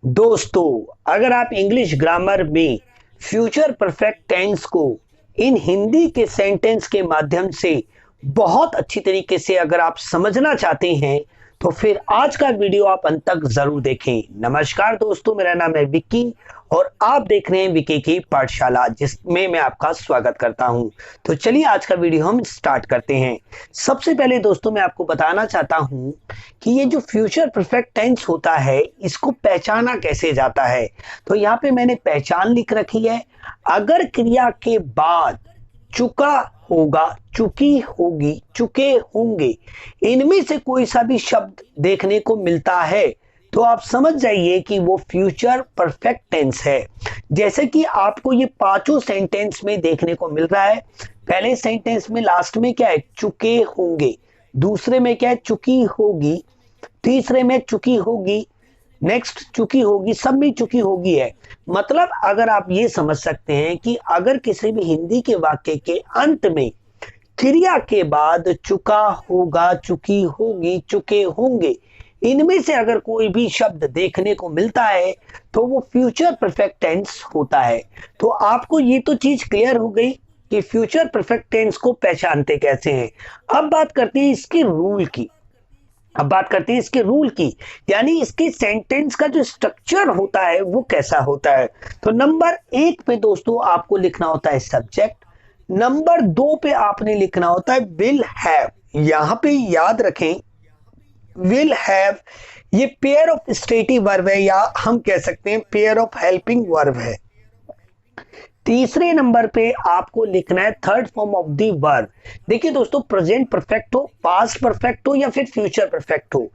दोस्तों, अगर आप इंग्लिश ग्रामर में फ्यूचर परफेक्ट टेंस को इन हिंदी के सेंटेंस के माध्यम से बहुत अच्छी तरीके से अगर आप समझना चाहते हैं तो फिर आज का वीडियो आप अंत तक जरूर देखें। नमस्कार दोस्तों, मेरा नाम है विक्की और आप देख रहे हैं विक्की की पाठशाला, जिसमें मैं आपका स्वागत करता हूं। तो चलिए आज का वीडियो हम स्टार्ट करते हैं। सबसे पहले दोस्तों मैं आपको बताना चाहता हूं कि ये जो फ्यूचर परफेक्ट टेंस होता है इसको पहचाना कैसे जाता है। तो यहाँ पे मैंने पहचान लिख रखी है। अगर क्रिया के बाद चुका होगा, चुकी होगी, चुके होंगे, इनमें से कोई सा भी शब्द देखने को मिलता है तो आप समझ जाइए कि वो फ्यूचर परफेक्ट टेंस है। जैसे कि आपको ये पांचों सेंटेंस में देखने को मिल रहा है। पहले सेंटेंस में लास्ट में क्या है, चुके होंगे। दूसरे में क्या है, चुकी होगी। तीसरे में चुकी होगी। नेक्स्ट चुकी होगी, सब में चुकी होगी है। मतलब अगर आप ये समझ सकते हैं कि अगर किसी भी हिंदी के वाक्य के अंत में क्रिया के बाद चुका होगा, चुकी होगी, चुके होंगे, इनमें से अगर कोई भी शब्द देखने को मिलता है तो वो फ्यूचर परफेक्ट टेंस होता है। तो आपको ये तो चीज क्लियर हो गई कि फ्यूचर परफेक्ट टेंस को पहचानते कैसे हैं। अब बात करते हैं इसके रूल की। यानी इसके सेंटेंस का जो स्ट्रक्चर होता है वो कैसा होता है। तो नंबर 1 पे दोस्तों आपको लिखना होता है सब्जेक्ट। नंबर 2 पे आपने लिखना होता है विल हैव। यहां पे याद रखें, विल हैव ये पेयर ऑफ स्टेटिव वर्ब है, या हम कह सकते हैं पेयर ऑफ हेल्पिंग वर्ब है। तीसरे नंबर पे आपको लिखना है third form of the verb. देखिए दोस्तों, प्रेजेंट परफेक्ट हो, पास्ट परफेक्ट हो या फिर फ्यूचर परफेक्ट हो,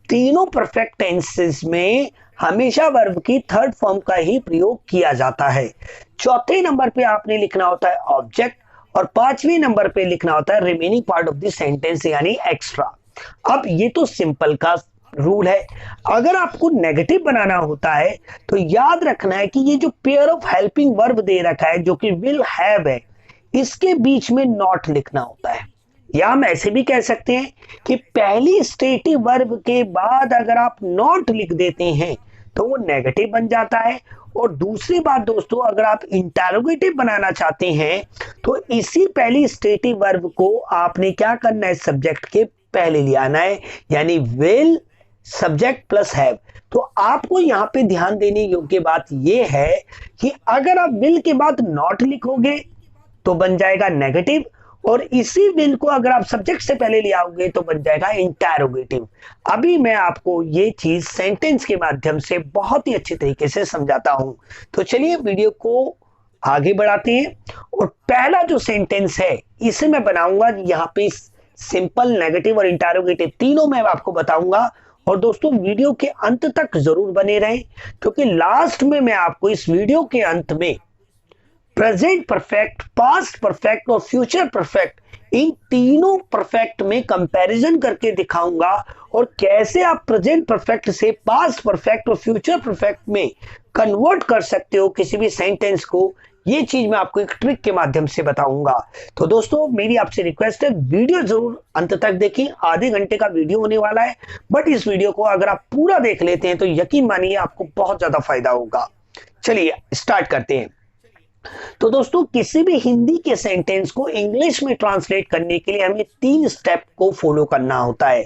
तीनों परफेक्ट टेंसेस में हमेशा वर्ब की थर्ड फॉर्म का ही प्रयोग किया जाता है। चौथे नंबर पे आपने लिखना होता है ऑब्जेक्ट और पांचवें नंबर पे लिखना होता है remaining part of the sentence यानी एक्स्ट्रा। अब ये तो सिंपल का रूल है। अगर आपको नेगेटिव बनाना होता है तो याद रखना है कि ये जो पेयर ऑफ हेल्पिंग वर्ब दे रखा है जो कि विल हैव है, इसके बीच में नॉट लिखना होता है। या हम ऐसे भी कह सकते हैं कि पहली स्टेटिव वर्ब के बाद अगर आप नॉट लिख देते हैं तो वो नेगेटिव बन जाता है। और दूसरी बात दोस्तों, अगर आप इंटरोगेटिव बनाना चाहते हैं तो इसी पहली स्टेटिव वर्ब को आपने क्या करना है, सब्जेक्ट के पहले ले आना है, यानी विल सब्जेक्ट प्लस हैव। तो आपको यहां पे ध्यान देने योग्य बात यह है कि अगर आप विल के बाद नॉट लिखोगे तो बन जाएगा नेगेटिव, और इसी विल को अगर आप सब्जेक्ट से पहले ले आओगे तो बन जाएगा इंटरोगेटिव। अभी मैं आपको ये चीज सेंटेंस के माध्यम से बहुत ही अच्छे तरीके से समझाता हूं। तो चलिए वीडियो को आगे बढ़ाते हैं। और पहला जो सेंटेंस है इसे मैं बनाऊंगा यहाँ पे सिंपल, नेगेटिव और इंटरोगेटिव तीनों मैं आपको बताऊंगा। और दोस्तों वीडियो के अंत तक जरूर बने रहें, क्योंकि लास्ट में मैं आपको इस वीडियो के अंत में प्रेजेंट परफेक्ट, पास्ट परफेक्ट और फ्यूचर परफेक्ट, इन तीनों परफेक्ट में कंपैरिजन करके दिखाऊंगा और कैसे आप प्रेजेंट परफेक्ट से पास्ट परफेक्ट और फ्यूचर परफेक्ट में कन्वर्ट कर सकते हो किसी भी सेंटेंस को। ये चीज मैं आपको एक ट्रिक के माध्यम से बताऊंगा। तो दोस्तों मेरी आपसे रिक्वेस्ट है, वीडियो जरूर अंत तक देखें। आधे घंटे का वीडियो होने वाला है, बट इस वीडियो को अगर आप पूरा देख लेते हैं तो यकीन मानिए आपको बहुत ज्यादा फायदा होगा। चलिए स्टार्ट करते हैं। तो दोस्तों किसी भी हिंदी के सेंटेंस को इंग्लिश में ट्रांसलेट करने के लिए हमें 3 स्टेप को फॉलो करना होता है।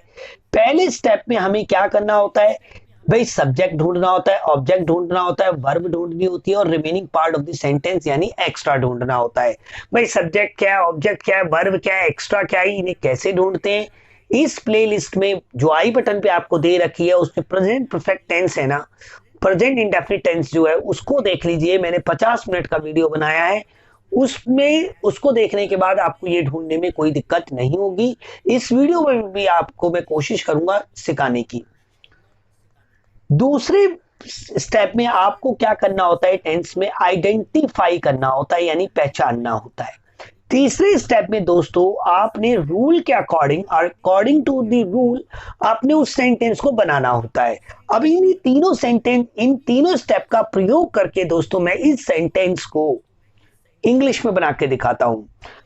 पहले स्टेप में हमें क्या करना होता है भाई, सब्जेक्ट ढूंढना होता है, ऑब्जेक्ट ढूंढना होता है, वर्ब ढूंढनी होती है और remaining part of the sentence यानी एक्स्ट्रा ढूंढना होता है। भाई सब्जेक्ट क्या है, ऑब्जेक्ट क्या है, वर्ब क्या है, एक्स्ट्रा क्या है, इन्हें कैसे ढूंढते हैं। इस प्लेलिस्ट में जो आई बटन पे आपको दे रखी है उसमें प्रेजेंट परफेक्ट टेंस है ना, प्रेजेंट इंडेफिनिट टेंस जो है उसको देख लीजिए। मैंने 50 मिनट का वीडियो बनाया है, उसमें उसको देखने के बाद आपको ये ढूंढने में कोई दिक्कत नहीं होगी। इस वीडियो में भी आपको मैं कोशिश करूंगा सिखाने की। दूसरे स्टेप में आपको क्या करना होता है, टेंस में आइडेंटिफाई करना होता है यानी पहचानना होता है। तीसरे स्टेप में दोस्तों आपने रूल के अकॉर्डिंग टू द रूल आपने उस सेंटेंस को बनाना होता है। अब इन तीनों स्टेप का प्रयोग करके दोस्तों मैं इस सेंटेंस को इंग्लिश में बना के दिखाता हूं।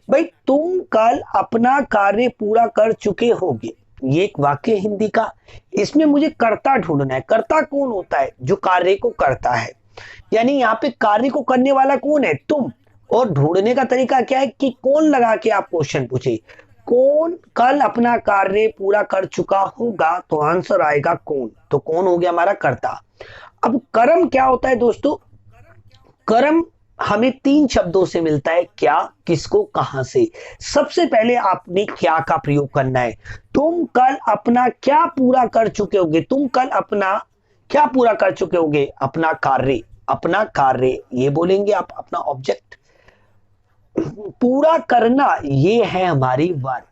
भाई तुम कल अपना कार्य पूरा कर चुके होगे, ये एक वाक्य है हिंदी का, इसमें मुझे कर्ता ढूंढना है। कर्ता कौन होता है? जो कार्य को करता है, यानी यहाँ पे कार्य को करने वाला कौन है? तुम। और ढूंढने का तरीका क्या है कि कौन लगा के आप क्वेश्चन पूछे, कौन कल अपना कार्य पूरा कर चुका होगा, तो आंसर आएगा कौन। तो कौन हो गया हमारा कर्ता। अब कर्म क्या होता है दोस्तों? कर्म हमें 3 शब्दों से मिलता है। क्या, किसको, कहां से। सबसे पहले आपने क्या का प्रयोग करना है। तुम कल अपना क्या पूरा कर चुके होगे? तुम कल अपना क्या पूरा कर चुके होगे? अपना कार्य। अपना कार्य ये बोलेंगे आप, अपना ऑब्जेक्ट। पूरा करना ये है हमारी वर्ब।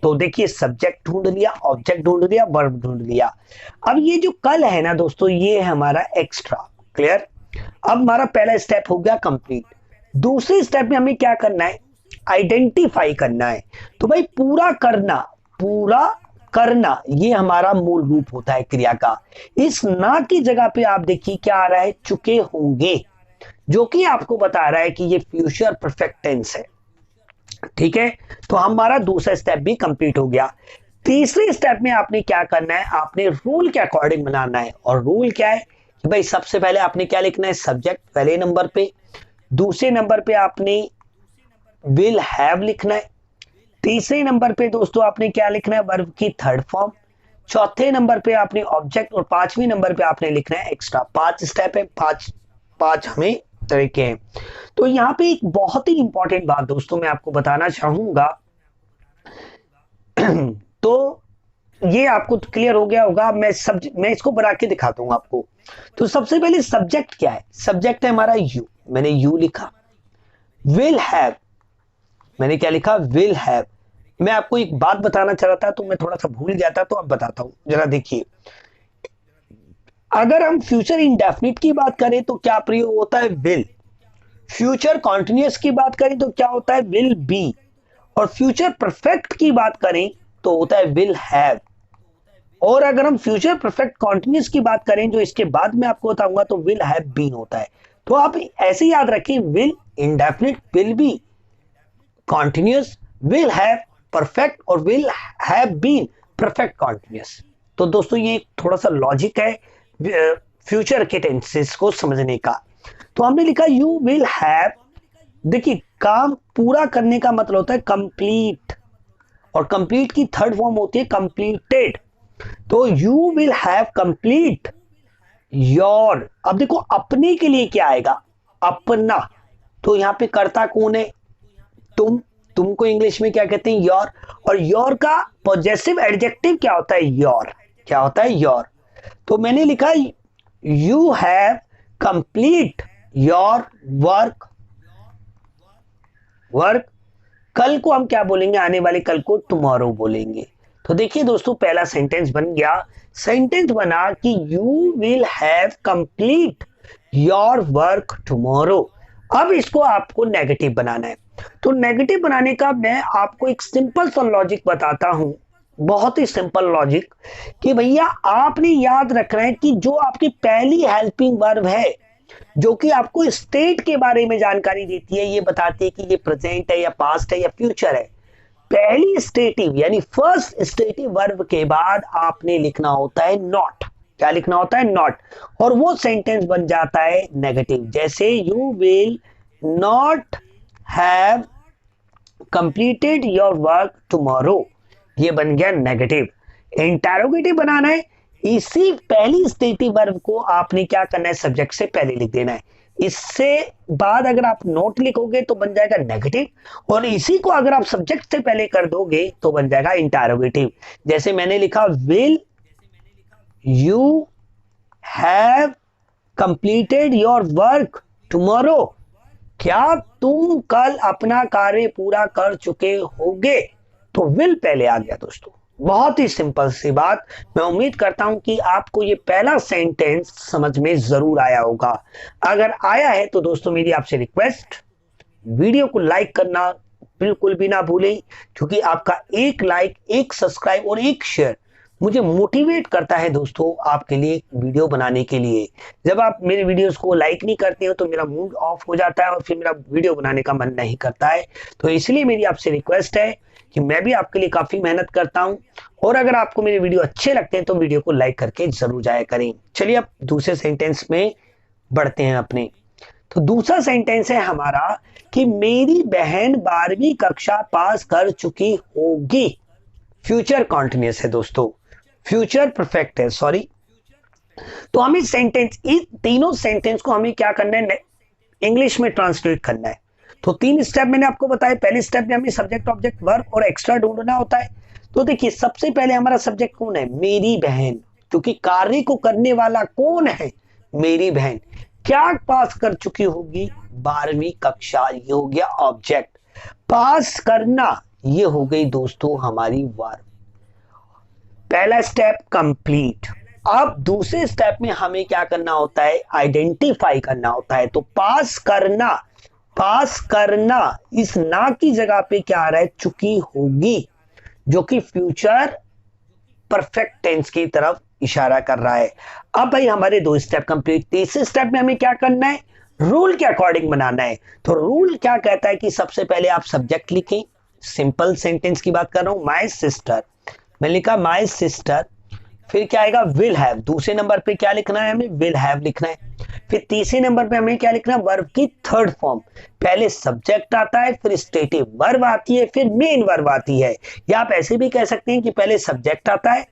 तो देखिए, सब्जेक्ट ढूंढ लिया, ऑब्जेक्ट ढूंढ लिया, वर्ब ढूंढ लिया। अब ये जो कल है ना दोस्तों, ये है हमारा एक्स्ट्रा। क्लियर? अब हमारा पहला स्टेप हो गया कंप्लीट। दूसरे स्टेप में हमें क्या करना है? आइडेंटिफाई करना है। तो भाई पूरा करना, पूरा करना ये हमारा मूल रूप होता है क्रिया का। इस ना की जगह पे आप देखिए क्या आ रहा है? चुके होंगे, जो कि आपको बता रहा है कि ये फ्यूचर परफेक्ट टेंस है। ठीक है, तो हमारा दूसरा स्टेप भी कंप्लीट हो गया। तीसरे स्टेप में आपने क्या करना है? आपने रूल के अकॉर्डिंग बनाना है। और रूल क्या है कि भाई सबसे पहले आपने क्या लिखना है? सब्जेक्ट पहले नंबर पे, दूसरे नंबर पे आपने विल हैव लिखना है, तीसरे नंबर पे दोस्तों आपने क्या लिखना है? वर्ब की थर्ड फॉर्म, चौथे नंबर पे आपने ऑब्जेक्ट, और पांचवें नंबर पे आपने लिखना है एक्स्ट्रा। 5 स्टेप है, पांच हमें तरीके हैं। तो यहाँ पे एक बहुत ही इंपॉर्टेंट बात दोस्तों मैं आपको बताना चाहूंगा। तो ये आपको क्लियर हो गया होगा। मैं इसको बना के दिखाता हूं आपको। तो सबसे पहले सब्जेक्ट क्या है? सब्जेक्ट है हमारा यू, मैंने यू लिखा। विल हैव, मैंने क्या लिखा? Will have. मैं आपको एक बात बताना चाह रहा था, तो मैं थोड़ा सा भूल गया था, तो अब बताता हूं, जरा देखिए। अगर हम फ्यूचर इंडेफिनिट की बात करें तो क्या प्रयोग होता है? विल। फ्यूचर कॉन्टिन्यूअस की बात करें तो क्या होता है? Will be. और फ्यूचर परफेक्ट की बात करें तो होता है विल हैव। और अगर हम फ्यूचर परफेक्ट कॉन्टिन्यूअस की बात करें, जो इसके बाद में आपको बताऊंगा, तो विल हैव बीन होता है। तो आप ऐसे याद रखें, will indefinite, will be continuous, will have perfect, और will have been perfect continuous. तो दोस्तों ये थोड़ा सा लॉजिक है फ्यूचर के टेंसेस को समझने का। तो हमने लिखा यू विल हैव। देखिए, काम पूरा करने का मतलब होता है कंप्लीट, और कंप्लीट की थर्ड फॉर्म होती है कंप्लीटेड। तो you will have complete your. अब देखो, अपने के लिए क्या आएगा? अपना। तो यहां पे कर्ता कौन है? तुम। तुमको इंग्लिश में क्या कहते हैं? योर। और योर का पॉजेसिव एडजेक्टिव क्या होता है? योर। क्या होता है? योर। तो मैंने लिखा you have complete your work. Work कल को हम क्या बोलेंगे? आने वाले कल को टुमारो बोलेंगे। तो देखिए दोस्तों, पहला सेंटेंस बन गया। सेंटेंस बना कि you will have complete your work tomorrow. अब इसको आपको नेगेटिव बनाना है। तो नेगेटिव बनाने का मैं आपको एक सिंपल सा लॉजिक बताता हूं, बहुत ही सिंपल लॉजिक, कि भैया आपने याद रखना है कि जो आपकी पहली हेल्पिंग वर्ब है, जो कि आपको स्टेट के बारे में जानकारी देती है, ये बताती है कि ये प्रेजेंट है या पास्ट है या फ्यूचर है। पहली स्टेटिव यानी फर्स्ट स्टेटिव वर्ब के बाद आपने लिखना होता है नॉट। क्या लिखना होता है? नॉट। और वो सेंटेंस बन जाता है नेगेटिव। जैसे you will not have completed your work tomorrow, ये बन गया नेगेटिव। इंटरोगेटिव बनाना है, इसी पहली स्टेटिव वर्ब को आपने क्या करना है? सब्जेक्ट से पहले लिख देना है। इससे बाद अगर आप नोट लिखोगे तो बन जाएगा नेगेटिव, और इसी को अगर आप सब्जेक्ट से पहले कर दोगे तो बन जाएगा इंटरोगेटिव। जैसे मैंने लिखा will you have completed your work tomorrow. क्या तुम कल अपना कार्य पूरा कर चुके होगे? तो विल पहले आ गया दोस्तों। बहुत ही सिंपल सी बात। मैं उम्मीद करता हूं कि आपको ये पहला सेंटेंस समझ में जरूर आया होगा। अगर आया है तो दोस्तों मेरी आपसे रिक्वेस्ट, वीडियो को लाइक करना बिल्कुल भी ना भूलें, क्योंकि आपका एक लाइक, एक सब्सक्राइब और एक शेयर मुझे मोटिवेट करता है दोस्तों आपके लिए वीडियो बनाने के लिए। जब आप मेरे वीडियोस को लाइक नहीं करते हो तो मेरा मूड ऑफ हो जाता है और फिर मेरा वीडियो बनाने का मन नहीं करता है। तो इसलिए मेरी आपसे रिक्वेस्ट है कि मैं भी आपके लिए काफी मेहनत करता हूं, और अगर आपको मेरे वीडियो अच्छे लगते हैं तो वीडियो को लाइक करके जरूर जाया करें। चलिए अब दूसरे सेंटेंस में बढ़ते हैं अपने। तो दूसरा सेंटेंस है हमारा कि मेरी बहन 12वीं कक्षा पास कर चुकी होगी। फ्यूचर कॉन्टिन्यूअस है दोस्तों, फ्यूचर परफेक्ट है, सॉरी। तो हमें सेंटेंस, इन तीनों सेंटेंस को हमें क्या करना है, इंग्लिश में ट्रांसलेट करना है। तो 3 स्टेप मैंने आपको बताया। पहले स्टेप में हमें सब्जेक्ट ऑब्जेक्ट वर्ब और एक्स्ट्रा ढूंढना होता है। तो देखिए सबसे पहले हमारा सब्जेक्ट कौन है, मेरी बहन, क्योंकि कार्य को करने वाला कौन है, मेरी बहन। क्या पास कर चुकी होगी, 12वीं कक्षा, ये हो गया ऑब्जेक्ट। पास करना ये हो गई दोस्तों हमारी वर्ब। पहला स्टेप कंप्लीट। अब दूसरे स्टेप में हमें क्या करना होता है, आइडेंटिफाई करना होता है। तो पास करना, पास करना, इस ना की जगह पे क्या आ रहा है, चुकी होगी, जो कि फ्यूचर परफेक्ट टेंस की तरफ इशारा कर रहा है। अब भाई हमारे 2 स्टेप कंप्लीट। तीसरे स्टेप में हमें क्या करना है, रूल के अकॉर्डिंग बनाना है। तो रूल क्या कहता है कि सबसे पहले आप सब्जेक्ट लिखें। सिंपल सेंटेंस की बात कर रहा हूं, माई सिस्टर, मैं लिखा माई सिस्टर। फिर क्या आएगा, विल हैव। दूसरे नंबर पे क्या लिखना है, हमें विल हैव लिखना है। फिर तीसरे नंबर पे हमें क्या लिखना है, वर्ब की थर्ड फॉर्म। पहले सब्जेक्ट आता है, फिर स्टेटिव वर्ब आती है, फिर मेन वर्ब आती है। या आप ऐसे भी कह सकते हैं कि पहले सब्जेक्ट आता है,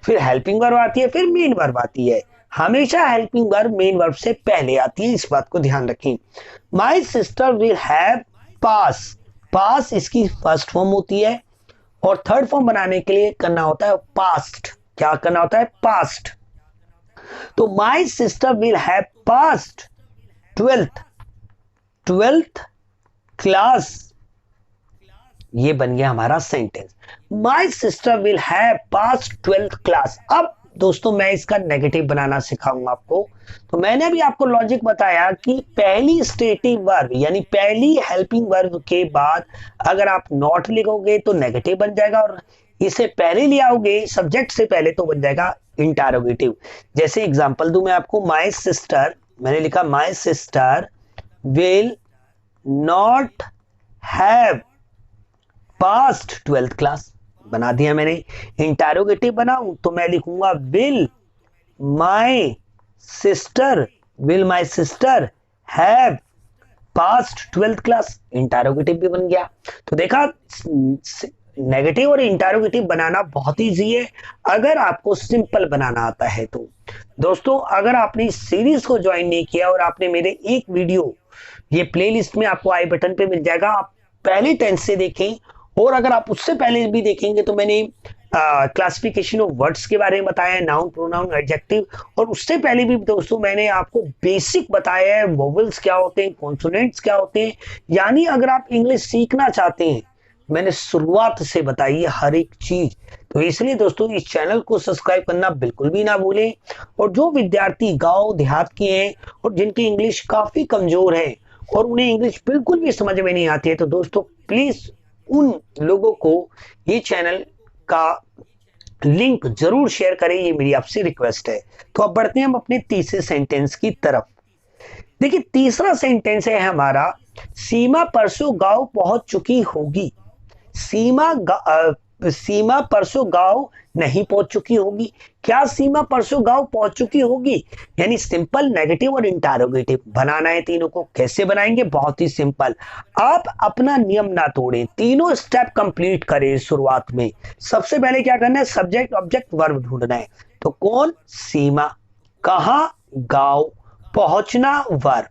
फिर हेल्पिंग वर्ब आती है, फिर मेन वर्ब आती है। हमेशा हेल्पिंग वर्ब मेन वर्ब से पहले आती है, इस बात को ध्यान रखें। My sister will have pass, pass इसकी फर्स्ट फॉर्म होती है, और थर्ड फॉर्म बनाने के लिए करना होता है पास्ट। क्या करना होता है, पास्ट। तो माई sister will have past 12th class, ये बन गया हमारा sentence. My sister will have past 12th class. अब दोस्तों मैं इसका नेगेटिव बनाना सिखाऊंगा आपको। तो मैंने भी आपको लॉजिक बताया कि पहली स्टेटिव वर्ब यानी पहली हेल्पिंग वर्ब के बाद अगर आप नॉट लिखोगे तो नेगेटिव बन जाएगा, और इसे पहले ले आओगे सब्जेक्ट से पहले तो बन जाएगा इंटरोगेटिव। जैसे एग्जांपल दूं मैं आपको, माय सिस्टर, मैंने लिखा my sister will not have past 12th class, बना दिया मैंने। इंटरोगेटिव बनाऊं तो मैं लिखूंगा will my sister, will my sister have past 12th class, interrogative भी बन गया। तो देखा, नेगेटिव और इंटरोगेटिव बनाना बहुत इजी है अगर आपको सिंपल बनाना आता है। तो दोस्तों अगर आपने इस सीरीज को ज्वाइन नहीं किया और आपने मेरे एक वीडियो, ये प्लेलिस्ट में आपको आई बटन पे मिल जाएगा, आप पहले टेंस से देखें, और अगर आप उससे पहले भी देखेंगे तो मैंने क्लासिफिकेशन ऑफ वर्ड्स के बारे में बताया है, नाउन, प्रोनाउन, एडजेक्टिव, और उससे पहले भी दोस्तों मैंने आपको बेसिक बताया है, वोवेल्स क्या होते हैं, कॉन्सोनेंट्स क्या होते हैं। यानी अगर आप इंग्लिश सीखना चाहते हैं, मैंने शुरुआत से बताई है हर एक चीज। तो इसलिए दोस्तों इस चैनल को सब्सक्राइब करना बिल्कुल भी ना भूलें। और जो विद्यार्थी गांव देहात के हैं और जिनकी इंग्लिश काफी कमजोर है और उन्हें इंग्लिश बिल्कुल भी समझ में नहीं आती है, तो दोस्तों प्लीज उन लोगों को ये चैनल का लिंक जरूर शेयर करें, ये मेरी आपसे रिक्वेस्ट है। तो अब बढ़ते हैं हम अपने तीसरे सेंटेंस की तरफ। देखिए तीसरा सेंटेंस है हमारा, सीमा परसों गांव पहुंच चुकी होगी। सीमा परसों गांव नहीं पहुंच चुकी होगी। क्या सीमा परसों गांव पहुंच चुकी होगी, यानी सिंपल, नेगेटिव और इंटरोगेटिव बनाना है। तीनों को कैसे बनाएंगे, बहुत ही सिंपल। आप अपना नियम ना तोड़ें, तीनों स्टेप कंप्लीट करें। शुरुआत में सबसे पहले क्या करना है, सब्जेक्ट ऑब्जेक्ट वर्ब ढूंढना है। तो कौन, सीमा, कहां, गांव, पहुंचना वर्ब,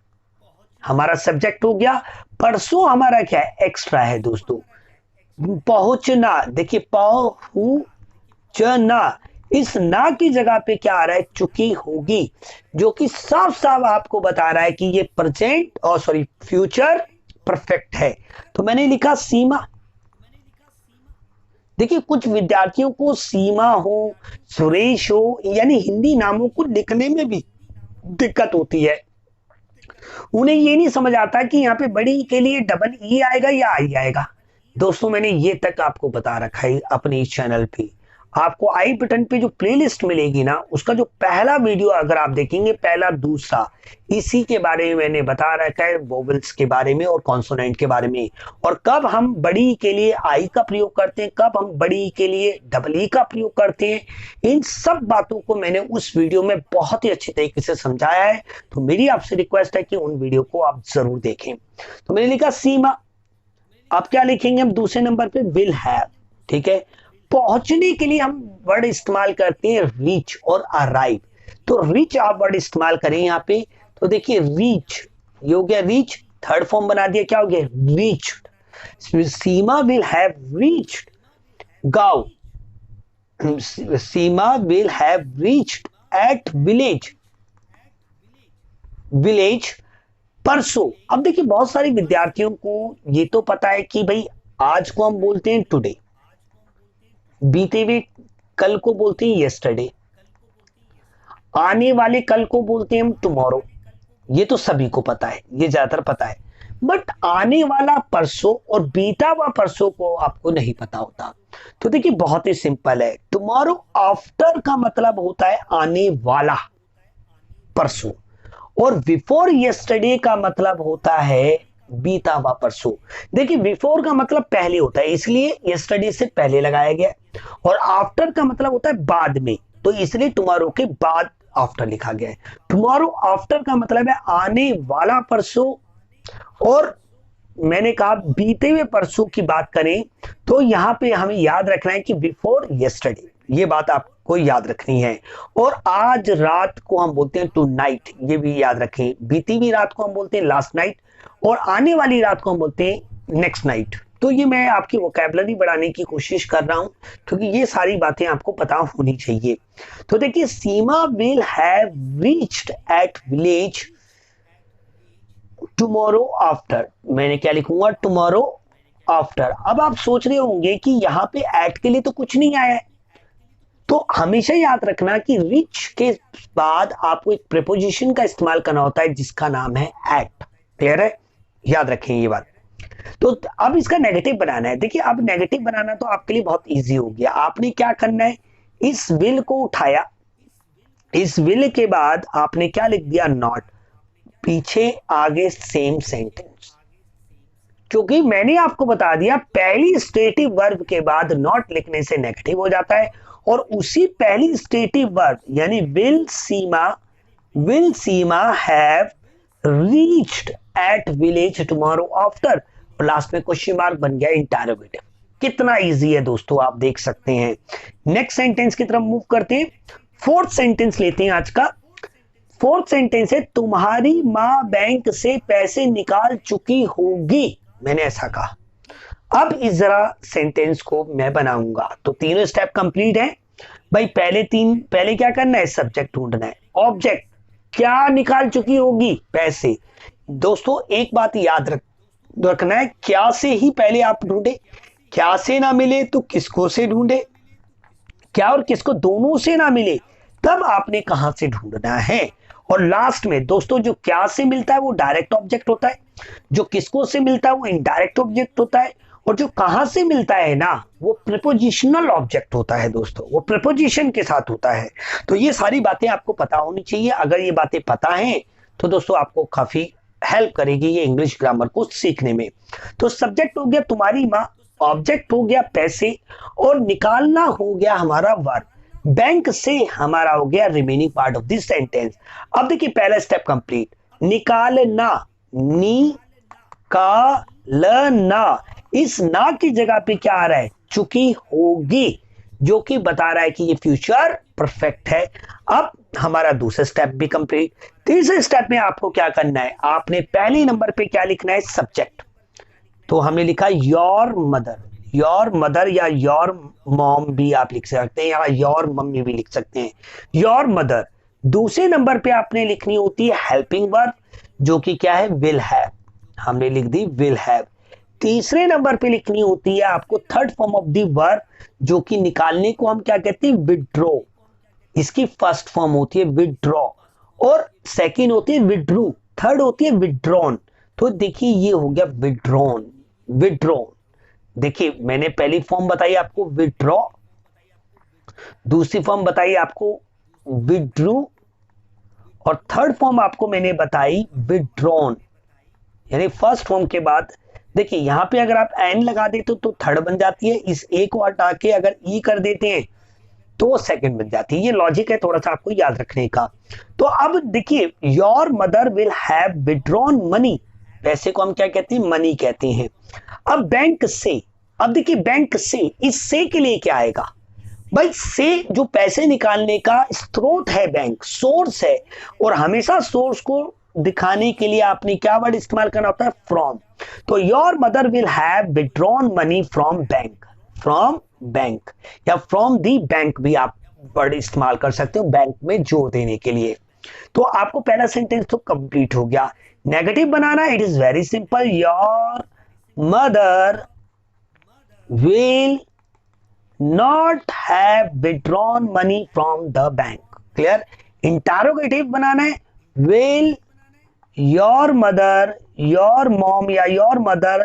हमारा सब्जेक्ट हो गया। परसों हमारा क्या है, एक्स्ट्रा है दोस्तों। पहुंचना, देखिए पहुंचना, इस ना की जगह पे क्या आ रहा है, चुकी होगी, जो कि साफ साफ आपको बता रहा है कि ये प्रेजेंट और सॉरी फ्यूचर परफेक्ट है। तो मैंने लिखा सीमा। देखिए कुछ विद्यार्थियों को सीमा हो, सुरेश हो, यानी हिंदी नामों को लिखने में भी दिक्कत होती है। उन्हें ये नहीं समझ आता कि यहाँ पे बड़ी के लिए डबल ई आएगा या आई आएगा। दोस्तों मैंने ये तक आपको बता रखा है अपने इस चैनल पे। आपको आई बटन पे जो प्लेलिस्ट मिलेगी ना, उसका जो पहला वीडियो अगर आप देखेंगे, पहला दूसरा, इसी के बारे में मैंने बता रखा है, वोवेल्स के बारे में और कॉन्सोनेंट के बारे में, और कब हम बड़ी के लिए आई का प्रयोग करते हैं, कब हम बड़ी के लिए डबल ई का प्रयोग करते हैं, इन सब बातों को मैंने उस वीडियो में बहुत ही अच्छे तरीके से समझाया है। तो मेरी आपसे रिक्वेस्ट है कि उन वीडियो को आप जरूर देखें। तो मैंने लिखा सीमा, आप क्या लिखेंगे, हम दूसरे नंबर पे विल हैव, ठीक है। पहुंचने के लिए हम वर्ड इस्तेमाल करते हैं रीच और अराइव। तो रीच आप वर्ड इस्तेमाल करें यहाँ पे, तो देखिए रीच, ये हो गया रीच, थर्ड फॉर्म बना दिया, क्या हो गया reached. Seema will have reached गांव, Seema will have reached at village, village परसों। अब देखिए बहुत सारे विद्यार्थियों को ये तो पता है कि भाई आज को हम बोलते हैं टुडे, बीते हुए कल को बोलते हैं यस्टरडे, आने वाले कल को बोलते हैं हम टुमारो, ये तो सभी को पता है, ये ज्यादातर पता है। बट आने वाला परसों और बीता हुआ परसों को आपको नहीं पता होता। तो देखिए बहुत ही सिंपल है, टुमारो आफ्टर का मतलब होता है आने वाला परसों, और बिफोर यस्टरडे का मतलब होता है बीता हुआ परसों। देखिए बिफोर का मतलब पहले होता है, इसलिए यस्टरडे से पहले लगाया गया, और आफ्टर का मतलब होता है बाद में, तो इसलिए टुमारो के बाद आफ्टर लिखा गया है। टुमारो आफ्टर का मतलब है आने वाला परसों, और मैंने कहा बीते हुए परसों की बात करें तो यहां पे हमें याद रखना है कि बिफोर यस्टरडे, ये बात आपको याद रखनी है। और आज रात को हम बोलते हैं टू नाइट, ये भी याद रखें। बीती हुई रात को हम बोलते हैं लास्ट नाइट, और आने वाली रात को हम बोलते हैं नेक्स्ट नाइट। तो ये मैं आपकी वोकैबुलरी बढ़ाने की कोशिश कर रहा हूं, क्योंकि ये सारी बातें आपको पता होनी चाहिए। तो देखिए Seema will have reached at village tomorrow after, मैंने क्या लिखूंगा, टुमारो आफ्टर। अब आप सोच रहे होंगे कि यहां पे एट के लिए तो कुछ नहीं आया है, तो हमेशा याद रखना कि रिच के बाद आपको एक प्रीपोजिशन का इस्तेमाल करना होता है जिसका नाम है एट। क्लियर है, याद रखें ये बात। तो अब इसका नेगेटिव बनाना है। देखिए अब नेगेटिव बनाना तो आपके लिए बहुत इजी हो गया। आपने क्या करना है, इस विल को उठाया, इस विल के बाद आपने क्या लिख दिया, नॉट, पीछे आगे सेम सेंटेंस। क्योंकि मैंने आपको बता दिया पहली स्टेटिव वर्ब के बाद नॉट लिखने से नेगेटिव हो जाता है, और उसी पहली स्टेटिव वर्ब यानी will Seema have reached at village tomorrow after, और लास्ट में क्वेश्चन मार्क बन गया इंटरोगेटिव। कितना इजी है दोस्तों, आप देख सकते हैं। नेक्स्ट सेंटेंस की तरफ मूव करते हैं। फोर्थ सेंटेंस लेते हैं आज का। फोर्थ सेंटेंस है तुम्हारी मां बैंक से पैसे निकाल चुकी होगी, मैंने ऐसा कहा। अब इस जरा सेंटेंस को मैं बनाऊंगा। तो तीनों स्टेप कंप्लीट है भाई। पहले क्या करना है, सब्जेक्ट ढूंढना है। ऑब्जेक्ट क्या निकाल चुकी होगी, पैसे। दोस्तों एक बात याद रखना है, क्या से ही पहले आप ढूंढे, क्या से ना मिले तो किसको से ढूंढे, क्या और किसको दोनों से ना मिले तब आपने कहां से ढूंढना है। और लास्ट में दोस्तों जो क्या से मिलता है वो डायरेक्ट ऑब्जेक्ट होता है, जो किसको से मिलता है वो इनडायरेक्ट ऑब्जेक्ट होता है, और जो कहां से मिलता है ना वो प्रीपोजिशनल ऑब्जेक्ट होता है दोस्तों, वो प्रीपोजिशन के साथ होता है। तो ये सारी बातें आपको पता होनी चाहिए। अगर ये बातें पता हैं तो दोस्तों आपको काफी हेल्प करेगी ये इंग्लिश ग्रामर को सीखने में। तो सब्जेक्ट हो गया तुम्हारी माँ, ऑब्जेक्ट हो गया पैसे, और निकालना हो गया हमारा वर्ब, बैंक से हमारा हो गया remaining part of this sentence. अब देखिए पहला स्टेप कंप्लीट, निकालना, नी का ल ना, इस ना की जगह पे क्या आ रहा है, चुकी होगी, जो कि बता रहा है कि ये फ्यूचर परफेक्ट है। अब हमारा दूसरा स्टेप भी कंप्लीट। तीसरे स्टेप में आपको क्या करना है, आपने पहले नंबर पे क्या लिखना है, सब्जेक्ट। तो हमने लिखा योर मदर, योर मदर या योर मॉम भी आप लिख सकते हैं, या योर मम्मी भी लिख सकते हैं, योर मदर। दूसरे नंबर पे आपने लिखनी होती है हेल्पिंग वर्ब, जो कि क्या है, विल हैव, हमने लिख दी विल हैव। तीसरे नंबर पे लिखनी होती है आपको third form of the verb, जो कि निकालने को हम क्या कहते हैं, विड्रॉ। इसकी फर्स्ट फॉर्म होती है विड्रॉ, और सेकंड होती है विड्रू, थर्ड होती है विड्रॉन। तो देखिए ये हो गया विड्रॉन, विड्रॉन। देखिए मैंने पहली फॉर्म बताई आपको विड्रॉ, दूसरी फॉर्म बताई आपको विड्रू, और थर्ड फॉर्म आपको मैंने बताई विड्रॉन। यानी फर्स्ट फॉर्म के बाद देखिए यहां पे अगर आप एन लगा देते तो थर्ड बन जाती है, इस ए को हटा के अगर ई कर देते हैं तो सेकंड बन जाती है। ये लॉजिक है, थोड़ा सा आपको याद रखने का। तो अब देखिए your mother will have withdrawn money, पैसे को हम क्या कहते हैं, मनी कहते हैं। अब बैंक से, अब देखिए बैंक से, इस से के लिए क्या आएगा भाई, से जो पैसे निकालने का स्रोत है, बैंक सोर्स है, और हमेशा सोर्स को दिखाने के लिए आपने क्या वर्ड इस्तेमाल करना होता है, फ्रॉम। तो your mother will have withdrawn money from bank, from bank या फ्रॉम दी बैंक भी आप वर्ड इस्तेमाल कर सकते हो बैंक में जोर देने के लिए। तो आपको पहला सेंटेंस तो कंप्लीट हो गया। नेगेटिव बनाना, it is very simple, your mother will not have withdrawn money from the bank। Clear. Interrogative बनाना है, will your mother, your mom या your mother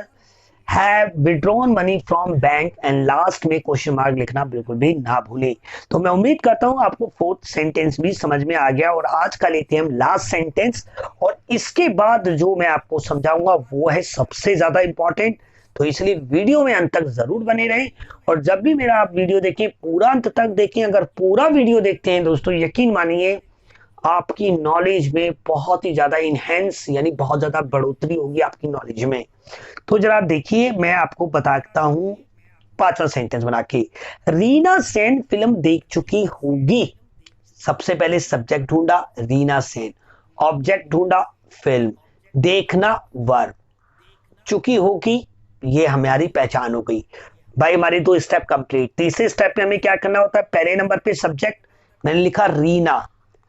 have withdrawn money from bank, and last में question mark लिखना बिल्कुल भी ना भूलें। तो मैं उम्मीद करता हूं आपको फोर्थ सेंटेंस भी समझ में आ गया, और आज का लेते हैं हम लास्ट सेंटेंस, और इसके बाद जो मैं आपको समझाऊंगा वो है सबसे ज्यादा इंपॉर्टेंट। तो इसलिए वीडियो में अंत तक जरूर बने रहें, और जब भी मेरा आप वीडियो देखें पूरा अंत तक देखें। अगर पूरा वीडियो देखते हैं दोस्तों, यकीन मानिए आपकी नॉलेज में बहुत ही ज्यादा इनहेंस यानी बहुत ज्यादा बढ़ोतरी होगी आपकी नॉलेज में। तो जरा देखिए, मैं आपको बताता हूं पांचवा सेंटेंस बना के। रीना सेन फिल्म देख चुकी होगी। सबसे पहले सब्जेक्ट ढूंढा, रीना सेन, ऑब्जेक्ट ढूंढा, फिल्म, देखना वर्ब, चुकी होगी, ये हमारी पहचान हो गई भाई, हमारी दो स्टेप कंप्लीट। तीसरे स्टेप में हमें क्या करना होता है, पहले नंबर पे सब्जेक्ट मैंने लिखा रीना,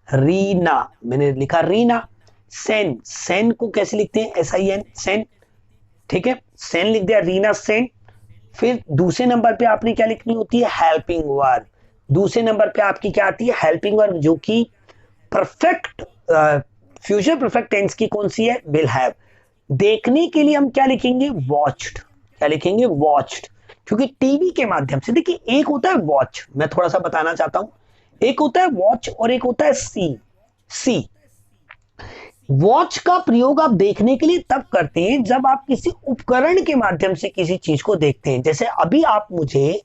रीना मैंने लिखा रीना। सेन, सेन को कैसे लिखते हैं, SIN, सेन, ठीक है, सेन लिख दिया, रीना सेन। फिर दूसरे नंबर पे आपने क्या लिखनी होती है, हेल्पिंग वर्ब। दूसरे नंबर पे आपकी क्या आती है, हेल्पिंग वर्ब, जो कि परफेक्ट फ्यूचर परफेक्ट टेंस की कौन सी है, विल हैव। देखने के लिए हम क्या लिखेंगे, वॉच्ड, क्या लिखेंगे, वॉच्ड, क्योंकि टीवी के माध्यम से, देखिए एक होता है वॉच, मैं थोड़ा सा बताना चाहता हूं, एक होता है वॉच और एक होता है सी। वॉच का प्रयोग आप देखने के लिए तब करते हैं जब आप किसी उपकरण के माध्यम से किसी चीज को देखते हैं। जैसे अभी आप मुझे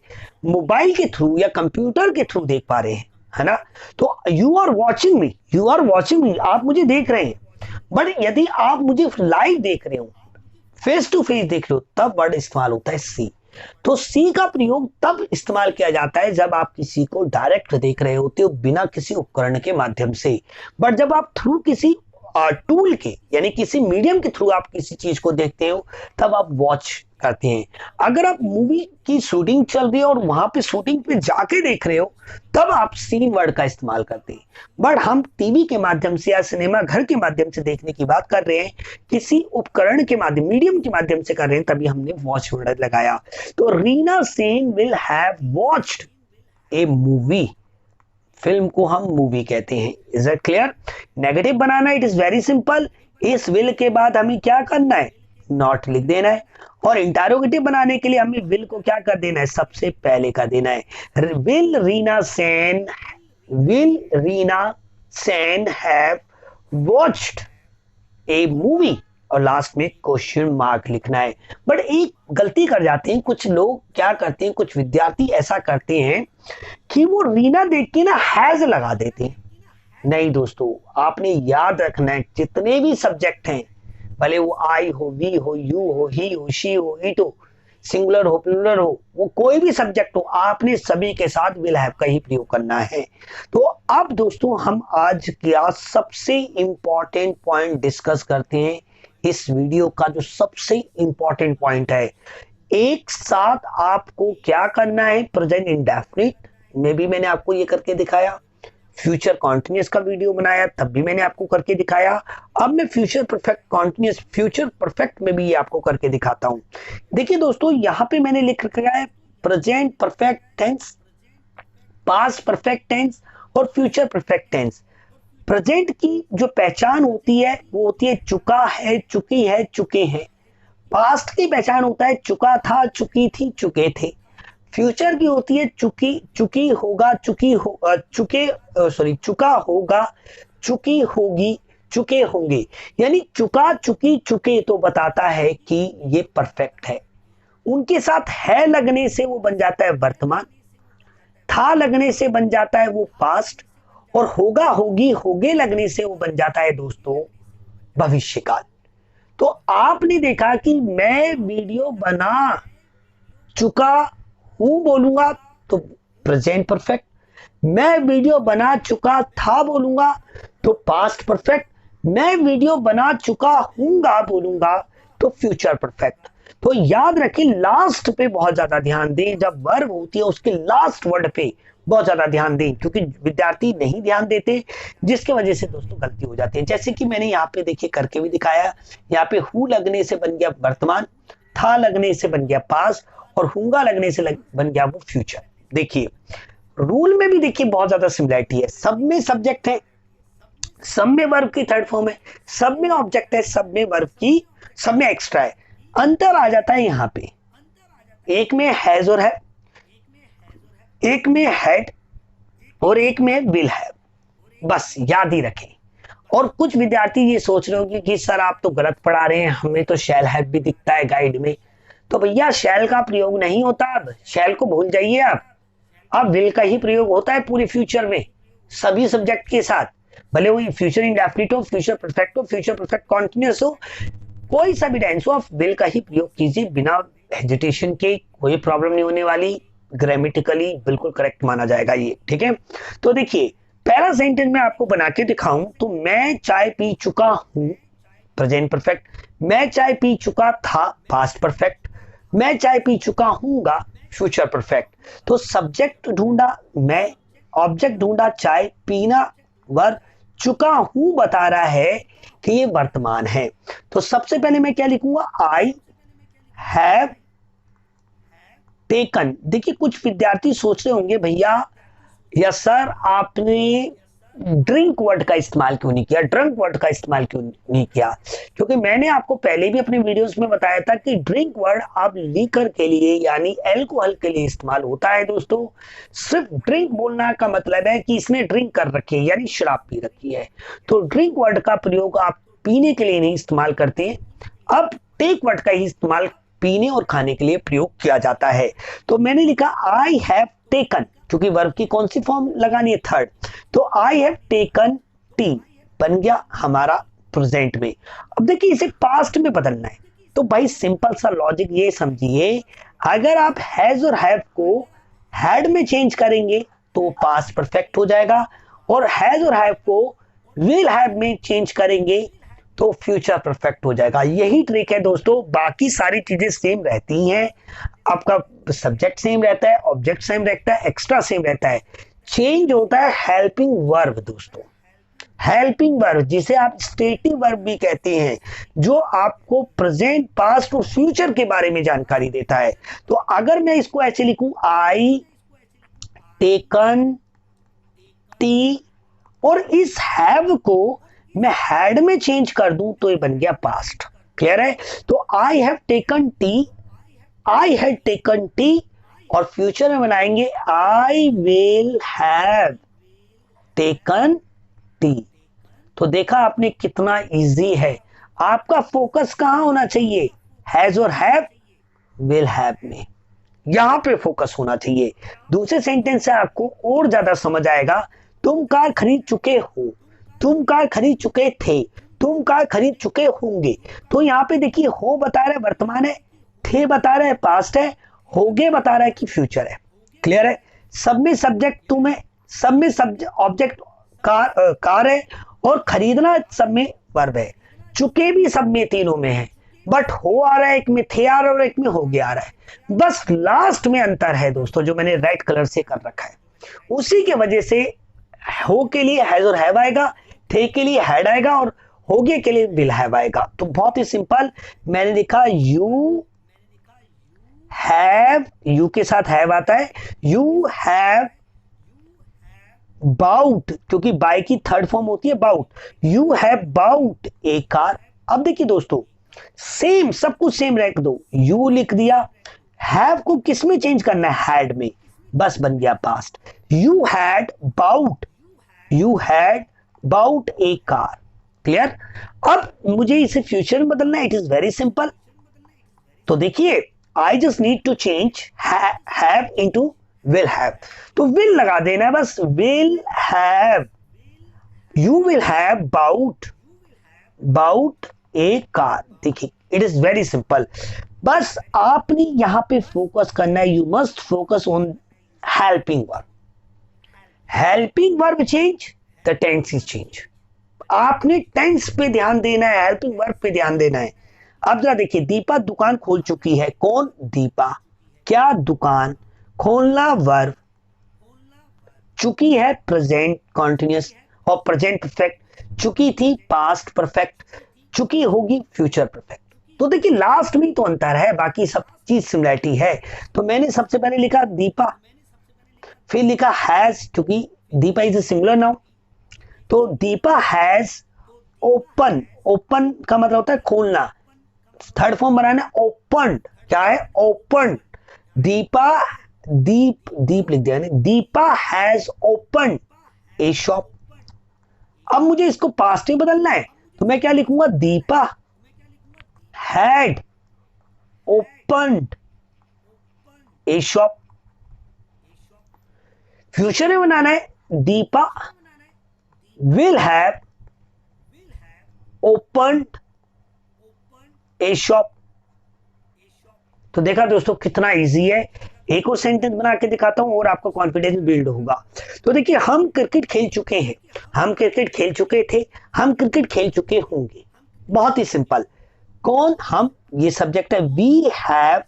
मोबाइल के थ्रू या कंप्यूटर के थ्रू देख पा रहे हैं, है ना, तो you are watching me, you are watching me, आप मुझे देख रहे हैं। बट यदि आप मुझे लाइव देख रहे हो, फेस टू फेस देख रहे हो, तब वर्ड इस्तेमाल होता है सी। तो सी का प्रयोग तब इस्तेमाल किया जाता है जब आप किसी को डायरेक्ट देख रहे होते हो बिना किसी उपकरण के माध्यम से। बट जब आप थ्रू किसी टूल के यानी किसी मीडियम के थ्रू आप किसी चीज को देखते हो, तब आप वॉच करते हैं। अगर आप मूवी की शूटिंग चल रही है और वहां पे शूटिंग पे जाके देख रहे हो, तब आप सीन वर्ड का इस्तेमाल करते हैं। बट हम टीवी के माध्यम से या सिनेमा घर के माध्यम से देखने की बात कर रहे हैं, किसी उपकरण के माध्यम, मीडियम के माध्यम से कर रहे हैं, तभी हमने वॉच वर्ड लगाया। तो Reena Sen will have watched A movie, film को हम मूवी कहते हैं। Is it clear. नेगेटिव बनाना, इट इज वेरी सिंपल, इस विल के बाद हमें क्या करना है, नॉट लिख देना है। और इंटरोगेटिव बनाने के लिए हमें विल को क्या कर देना है, सबसे पहले कर देना है will Reena Sen, will Reena Sen have watched A movie, और लास्ट में क्वेश्चन मार्क लिखना है। बट एक गलती कर जाते हैं कुछ लोग, क्या करते हैं, कुछ विद्यार्थी ऐसा करते हैं कि वो रीना देख के ना हैज लगा देते हैं। नहीं दोस्तों, आपने याद रखना है जितने भी सब्जेक्ट हैं, भले वो आई हो, वी हो, यू हो, ही हो, शी हो, इट हो, सिंगुलर हो, प्लूरल हो, वो कोई भी सब्जेक्ट हो, आपने सभी के साथ विल हैव का ही प्रयोग करना है। तो अब दोस्तों हम आज का सबसे इंपॉर्टेंट पॉइंट डिस्कस करते हैं। इस वीडियो का जो सबसे इंपॉर्टेंट पॉइंट है, एक साथ आपको क्या करना है, प्रेजेंट इंडेफिनिट में भी मैंने आपको ये करके दिखाया, फ्यूचर कॉन्टिन्यूस का वीडियो बनाया तब भी मैंने आपको करके दिखाया, अब मैं future perfect continuous, future perfect में भी ये आपको करके दिखाता हूं। देखिए दोस्तों, यहां पे मैंने लिख रखा है present perfect tense, past perfect tense और फ्यूचर परफेक्ट टेंस। प्रेजेंट की जो पहचान होती है वो होती है चुका है, चुकी है, चुके हैं। पास्ट की पहचान होता है चुका था, चुकी थी, चुके थे। फ्यूचर की होती है चुकी, चुकी होगा, चुकी हो, चुके, सॉरी चुका होगा, चुकी होगी, चुके होंगे। यानी चुका, चुकी, चुके तो बताता है कि ये परफेक्ट है। उनके साथ है लगने से वो बन जाता है वर्तमान, था लगने से बन जाता है वो पास्ट, और होगा, होगी, होगे लगने से वो बन जाता है दोस्तों भविष्यकाल। तो आपने देखा कि मैं वीडियो बना चुका हूं बोलूंगा तो प्रेजेंट परफेक्ट, मैं वीडियो बना चुका था बोलूंगा तो पास्ट परफेक्ट, मैं वीडियो बना चुका हूंगा बोलूंगा तो फ्यूचर परफेक्ट। तो याद रखें, लास्ट पे बहुत ज्यादा ध्यान दें, जब वर्ब होती है उसके लास्ट वर्ड पे बहुत ज्यादा ध्यान दें, क्योंकि विद्यार्थी नहीं ध्यान देते, जिसके वजह से दोस्तों गलती हो जाती है। जैसे कि मैंने यहाँ पे देखिए करके भी दिखाया, यहाँ पे हु लगने से बन गया वर्तमान, था लगने से बन गया पास्ट, और होगा लगने से बन गया वो फ्यूचर। देखिए रूल में भी देखिए बहुत ज्यादा सिमिलरिटी है, सब में सब्जेक्ट है, सब में वर्ब की थर्ड फॉर्म है, सब में ऑब्जेक्ट है, सब में वर्ब की, सब में एक्स्ट्रा है। अंतर आ जाता है यहाँ पे, एक में हैज और है, एक में हैड और एक में विल है, बस याद ही रखें। और कुछ विद्यार्थी ये सोच रहे होंगे कि सर आप तो गलत पढ़ा रहे हैं, हमें तो शैल हैव भी दिखता है गाइड में। तो भैया शैल का प्रयोग नहीं होता, अब शैल को भूल जाइए आप, अब विल का ही प्रयोग होता है पूरे फ्यूचर में सभी सब्जेक्ट के साथ, भले वो फ्यूचर इंडेफिनिट हो, फ्यूचर परफेक्ट हो, फ्यूचर परफेक्ट कॉन्टिन्यूअस हो, कोई सा भी टेंस हो, आप विल का ही प्रयोग कीजिए बिना हेजिटेशन के, कोई प्रॉब्लम नहीं होने वाली, ग्रामेटिकली बिल्कुल करेक्ट माना जाएगा ये, ठीक है। तो देखिए पहला सेंटेंस में आपको बना के दिखाऊं तो मैं चाय पी चुका हूं प्रेजेंट परफेक्ट, मैं चाय पी चुका था पास्ट परफेक्ट, मैं चाय पी चुका हूंगा फ्यूचर परफेक्ट। तो सब्जेक्ट ढूंढा मैं, ऑब्जेक्ट ढूंढा चाय, पीना वर्ब, चुका हूं बता रहा है कि ये वर्तमान है। तो सबसे पहले मैं क्या लिखूंगा, आई हैव टेकन। देखिए कुछ विद्यार्थी सोच रहे होंगे भैया या सर आपने ड्रिंक वर्ड का इस्तेमाल क्यों नहीं किया, ड्रंक वर्ड का इस्तेमाल क्यों नहीं किया, क्योंकि मैंने आपको पहले भी अपने वीडियोस में बताया था कि ड्रिंक वर्ड आप लीकर के लिए यानी अल्कोहल के लिए इस्तेमाल होता है दोस्तों। सिर्फ ड्रिंक बोलना का मतलब है कि इसने ड्रिंक कर रखी है यानी शराब पी रखी है, तो ड्रिंक वर्ड का प्रयोग आप पीने के लिए नहीं इस्तेमाल करते हैं। अब टेक वर्ड का ही इस्तेमाल पीने और खाने के लिए प्रयोग किया जाता है। तो मैंने लिखा आई हैव टेकन, क्योंकि वर्ब की कौन सी फॉर्म लगानी है, थर्ड, तो आई हैव टेकन टी बन गया हमारा प्रेजेंट में। अब देखिए इसे पास्ट में बदलना है, तो भाई सिंपल सा लॉजिक ये समझिए, अगर आप हैज और हैव को हैड में चेंज करेंगे तो पास्ट परफेक्ट हो जाएगा, और हैज और हैव को विल हैव में चेंज करेंगे तो फ्यूचर परफेक्ट हो जाएगा। यही ट्रिक है दोस्तों, बाकी सारी चीजें सेम रहती हैं, आपका सब्जेक्ट सेम रहता है, ऑब्जेक्ट सेम रहता है, एक्स्ट्रा सेम रहता है, चेंज होता है हेल्पिंग वर्ब दोस्तों। हेल्पिंग वर्ब जिसे आप स्टेटिव वर्ब भी कहते हैं, जो आपको प्रेजेंट पास्ट और फ्यूचर के बारे में जानकारी देता है। तो अगर मैं इसको ऐसे लिखूं, आई टेकन टी, और इस हैव को मैं हैड में चेंज कर दूं तो ये बन गया पास्ट। क्लियर है? तो I have taken T, I had taken T, और फ्यूचर में बनाएंगे I will have taken T. तो देखा आपने कितना इजी है, आपका फोकस कहां होना चाहिए, हैज और हैव, विल हैव में, यहां पे फोकस होना चाहिए। दूसरे सेंटेंस से आपको और ज्यादा समझ आएगा, तुम कार खरीद चुके हो, तुम कार खरीद चुके थे, तुम कार खरीद चुके होंगे। तो यहाँ पे देखिए हो बता रहा है वर्तमान है, थे बता रहा है पास्ट है, होगे बता रहा है कि फ्यूचर है। क्लियर है? सब में सब्जेक्ट तुम है, सब में ऑब्जेक्ट कार है, और खरीदना सब में वर्ब है, चुके भी सब में तीनों में है, बट हो आ रहा है एक में, थे आ रहा है और एक में हो गया आ रहा है। बस लास्ट में अंतर है दोस्तों जो मैंने रेड कलर से कर रखा है, उसी के वजह से हो के लिए हैज और हैव आएगा, थे के लिए हैड आएगा, और होगे के लिए विल हैव आएगा। तो बहुत ही सिंपल, मैंने लिखा यू हैव, यू के साथ हैव आता है, यू हैव बाउट, क्योंकि बाय की थर्ड फॉर्म होती है bought, you have bought a car. अब देखिए दोस्तों सेम, सब कुछ सेम रख दो, यू लिख दिया, हैव को किस में चेंज करना है, हैड में, बस बन गया past. You had bought a car, clear. अब मुझे इसे फ्यूचर में बदलना है, इट इज वेरी सिंपल। तो देखिए I just need to change have into will have, तो विल लगा देना है बस, will have, you will have bought a car. देखिए इट इज वेरी सिंपल, बस आपने यहां पे फोकस करना है, you must focus on helping verb. Helping verb change, the tense is change. आपने टेंस पे ध्यान देना है, हेल्पिंग वर्ब पे ध्यान देना है। अब जरा देखिए, दीपा दुकान खोल चुकी है, कौन, दीपा, क्या, दुकान, खोलना वर्ब, चुकी है प्रेजेंट कॉन्टिन्यूअस और प्रेजेंट परफेक्ट, चुकी थी पास्ट परफेक्ट, चुकी होगी फ्यूचर परफेक्ट। तो देखिए लास्ट में तो अंतर है, बाकी सब चीज सिमिलरिटी है। तो मैंने सबसे पहले लिखा दीपा, फिर लिखा हैज, क्योंकि Deepa is a singular noun, तो दीपा हैज ओपन, ओपन का मतलब होता है खोलना, थर्ड फॉर्म बनाना, ओपन, क्या है, ओपन, दीपा, दीप लिख दिया, Deepa has open A shop. अब मुझे इसको पास्ट में बदलना है, तो मैं क्या लिखूंगा, Deepa had opened A shop. Future में बनाना है, Deepa will have opened A shop. तो देखा दोस्तों कितना इजी है। एक और सेंटेंस बना के दिखाता हूं और आपका कॉन्फिडेंस बिल्ड होगा। तो देखिए, हम क्रिकेट खेल चुके हैं, हम क्रिकेट खेल चुके थे, हम क्रिकेट खेल चुके होंगे। बहुत ही सिंपल, कौन, हम, ये सब्जेक्ट है, वी हैव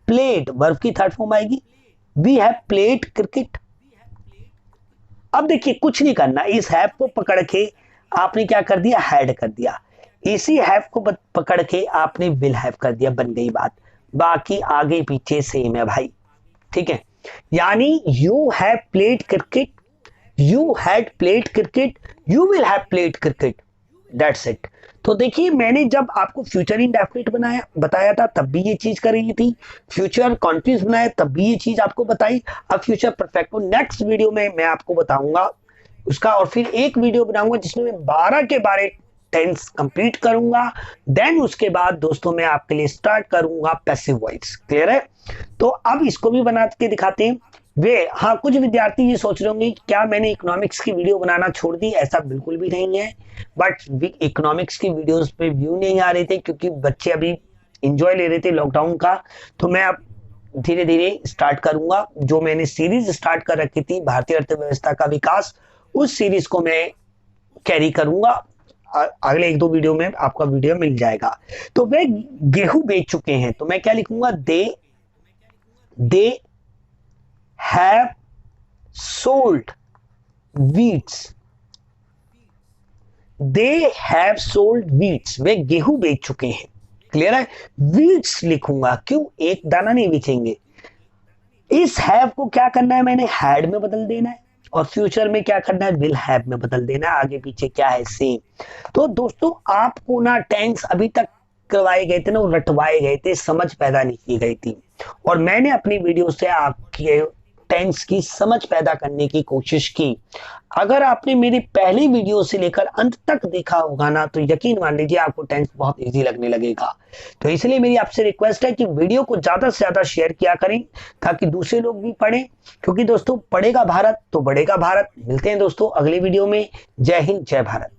प्लेड, वर्ब की थर्ड फॉर्म आएगी, वी हैव प्लेड क्रिकेट। अब देखिए कुछ नहीं करना, इस हैव को पकड़ के आपने क्या कर दिया, हैड कर दिया, इसी हैव को पकड़ के आपने विल हैव कर दिया, बन गई बात। बाकी आगे पीछे सेम है भाई, ठीक है। यानी you have played cricket, you had played cricket, you will have played cricket, that's it. तो देखिए, मैंने जब आपको फ्यूचर इंडेफिनिट बताया था तब भी ये चीज करी थी, फ्यूचर कॉन्टिन्यूअस बनाया तब भी ये चीज आपको बताई। अब फ्यूचर परफेक्ट को नेक्स्ट वीडियो में मैं आपको बताऊंगा उसका, और फिर एक वीडियो बनाऊंगा जिसमें मैं 12 के बारे टेंस कंप्लीट करूंगा। देन उसके बाद दोस्तों मैं आपके लिए स्टार्ट करूंगा पैसिव वॉइस, क्लियर है। तो अब इसको भी बना के दिखाते हैं। हाँ, कुछ विद्यार्थी ये सोच रहे होंगे क्या मैंने इकोनॉमिक्स की वीडियो बनाना छोड़ दी, ऐसा बिल्कुल भी नहीं है। बट इकोनॉमिक्स की वीडियोस पे व्यू नहीं आ रहे थे क्योंकि बच्चे अभी एंजॉय ले रहे थे लॉकडाउन का। तो मैं अब धीरे धीरे स्टार्ट करूंगा, जो मैंने सीरीज स्टार्ट कर रखी थी भारतीय अर्थव्यवस्था का विकास, उस सीरीज को मैं कैरी करूंगा। अगले 1-2 वीडियो में आपका वीडियो मिल जाएगा। तो वे गेहूं बेच चुके हैं, तो मैं क्या लिखूंगा, they have sold wheats, they have sold wheats, वे गेहूं बेच चुके हैं, क्लियर है। वीट्स लिखूंगा, क्यों, एक दाना नहीं बेचेंगे। इस हैव को क्या करना है, मैंने हैड में बदल देना है, और फ्यूचर में क्या करना है, विल हैव में बदल देना है। आगे पीछे क्या है, सेम। तो दोस्तों आपको ना टेंस अभी तक करवाए गए थे ना, रटवाए गए थे, समझ पैदा नहीं की गई थी, और मैंने अपनी वीडियो से आपके टेंस की समझ पैदा करने की कोशिश की। अगर आपने मेरी पहली वीडियो से लेकर अंत तक देखा होगा ना, तो यकीन मान लीजिए आपको टेंस बहुत इजी लगने लगेगा। तो इसलिए मेरी आपसे रिक्वेस्ट है कि वीडियो को ज्यादा से ज्यादा शेयर किया करें ताकि दूसरे लोग भी पढ़ें, क्योंकि दोस्तों पढ़ेगा भारत तो बढ़ेगा भारत। मिलते हैं दोस्तों अगली वीडियो में। जय हिंद, जय भारत।